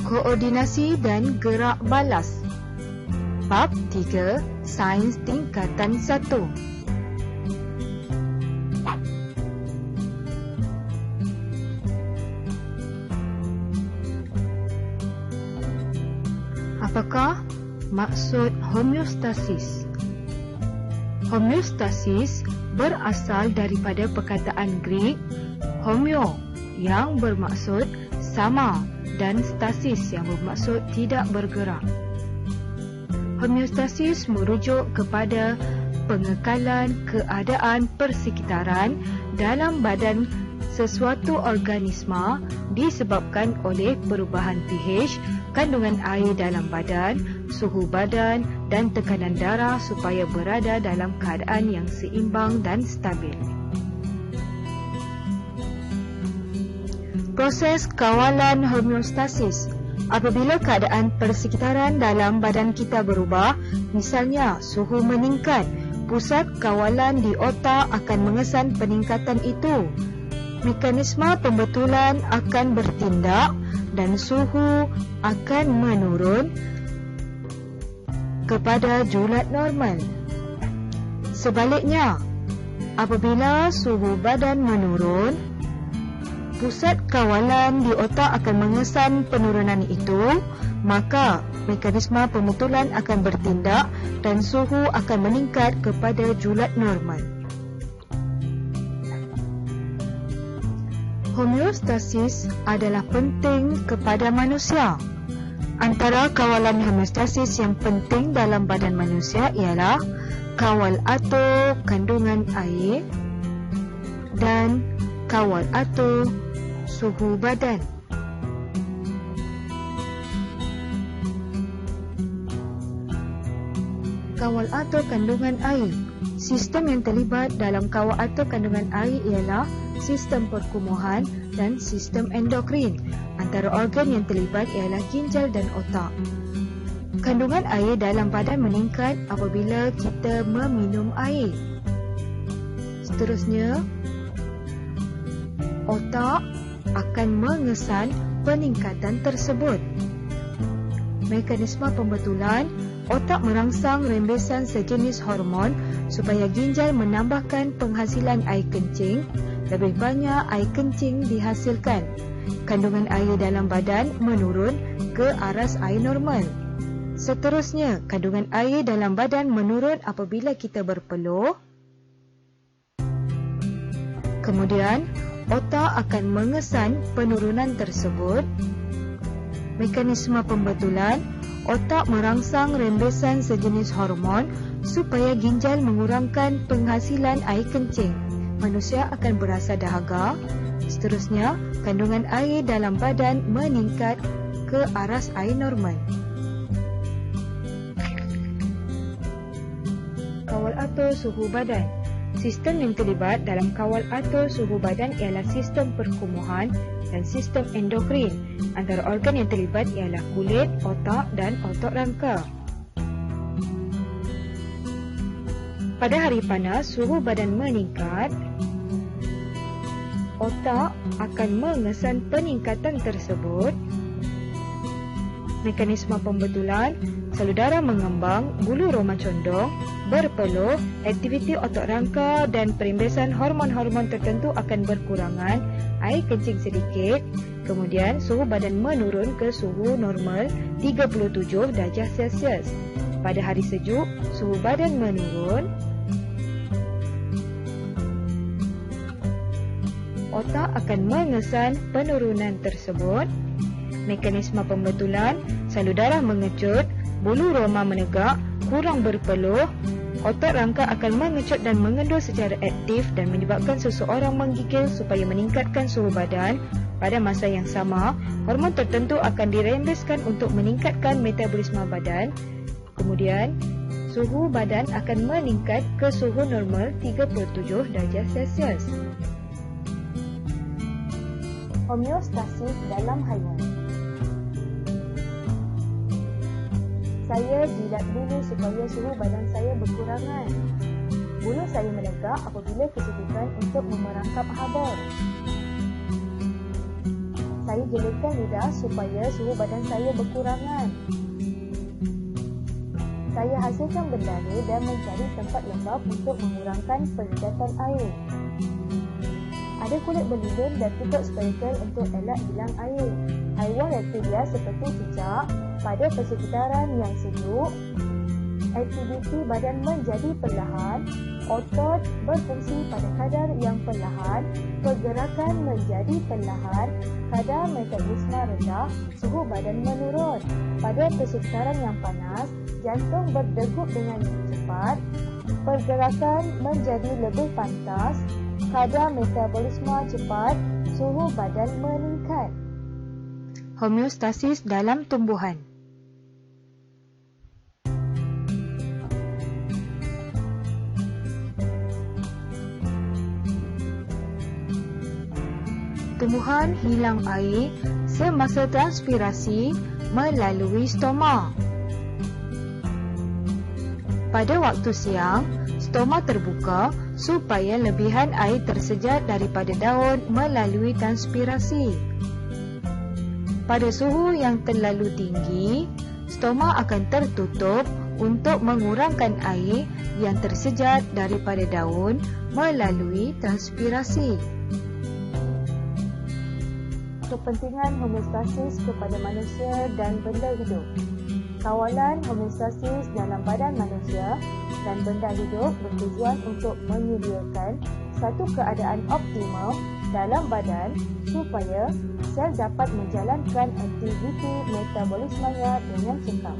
Koordinasi dan gerak balas. Bab 3, Sains Tingkatan 1. Apakah maksud homeostasis? Homeostasis berasal daripada perkataan Greek homeo yang bermaksud sama dan stasis yang bermaksud tidak bergerak. Homeostasis merujuk kepada pengekalan keadaan persekitaran dalam badan sesuatu organisma disebabkan oleh perubahan pH, kandungan air dalam badan, suhu badan dan tekanan darah supaya berada dalam keadaan yang seimbang dan stabil. Proses kawalan homeostasis. Apabila keadaan persekitaran dalam badan kita berubah, misalnya suhu meningkat, pusat kawalan di otak akan mengesan peningkatan itu. Mekanisme pembetulan akan bertindak dan suhu akan menurun kepada julat normal. Sebaliknya, apabila suhu badan menurun, pusat kawalan di otak akan mengesan penurunan itu, maka mekanisme pembetulan akan bertindak dan suhu akan meningkat kepada julat normal. Homeostasis adalah penting kepada manusia. Antara kawalan homeostasis yang penting dalam badan manusia ialah kawal atur kandungan air dan kawal atur suhu badan. Kawal atur kandungan air. Sistem yang terlibat dalam kawal atur kandungan air ialah sistem perkumuhan dan sistem endokrin. Antara organ yang terlibat ialah ginjal dan otak. Kandungan air dalam badan meningkat apabila kita meminum air. Seterusnya, otak akan mengesan peningkatan tersebut. Mekanisme pembetulan, otak merangsang rembesan sejenis hormon supaya ginjal menambahkan penghasilan air kencing. Lebih banyak air kencing dihasilkan. Kandungan air dalam badan menurun ke aras air normal. Seterusnya, kandungan air dalam badan menurun apabila kita berpeluh. Kemudian, otak akan mengesan penurunan tersebut. Mekanisme pembetulan, otak merangsang rembesan sejenis hormon supaya ginjal mengurangkan penghasilan air kencing. Manusia akan berasa dahaga. Seterusnya, kandungan air dalam badan meningkat ke aras air normal. Kawal atur suhu badan. Sistem yang terlibat dalam kawal atur suhu badan ialah sistem perkumuhan dan sistem endokrin. Antara organ yang terlibat ialah kulit, otak dan otot rangka. Pada hari panas, suhu badan meningkat. Otak akan mengesan peningkatan tersebut. Mekanisme pembetulan, salur darah mengembang, bulu roma condong, berpeluh, aktiviti otot rangka dan perembesan hormon-hormon tertentu akan berkurangan, air kencing sedikit. Kemudian suhu badan menurun ke suhu normal 37 darjah Celsius. Pada hari sejuk, suhu badan menurun. Otak akan mengesan penurunan tersebut. Mekanisme pembetulan, salur darah mengecut, bulu roma menegak, kurang berpeluh. Otot rangka akan mengecut dan mengendus secara aktif dan menyebabkan seseorang menggigil supaya meningkatkan suhu badan. Pada masa yang sama, hormon tertentu akan dirembeskan untuk meningkatkan metabolisme badan. Kemudian, suhu badan akan meningkat ke suhu normal 37 darjah Celsius. Homeostasis dalam haiwan. Saya jilat bulu supaya suhu badan saya berkurangan. Bulu saya menegak apabila kesulitan untuk memerangkap habor. saya jelitkan lidah supaya suhu badan saya berkurangan. Saya hasilkan bendara dan mencari tempat lembap untuk mengurangkan penyedatan air. Ada kulit berlindung dan tutup spherical untuk elak hilang air. Haiwan reptilia seperti cicak pada persekitaran yang sejuk. Aktiviti badan menjadi perlahan. Otot berfungsi pada kadar yang perlahan. Pergerakan menjadi perlahan. Kadar metabolisme rendah. Suhu badan menurun. Pada persekitaran yang panas, jantung berdegup dengan cepat. Pergerakan menjadi lebih pantas. Kadar metabolisme cepat. Suhu badan meningkat. Homeostasis dalam tumbuhan. Tumbuhan hilang air semasa transpirasi melalui stoma. Pada waktu siang, stoma terbuka supaya lebihan air tersejar daripada daun melalui transpirasi. Pada suhu yang terlalu tinggi, stoma akan tertutup untuk mengurangkan air yang tersejar daripada daun melalui transpirasi. Kepentingan homeostasis kepada manusia dan benda hidup. Kawalan homeostasis dalam badan manusia dan benda hidup bertujuan untuk menyediakan satu keadaan optimum dalam badan supaya sel dapat menjalankan aktiviti metabolismenya dengan cekap.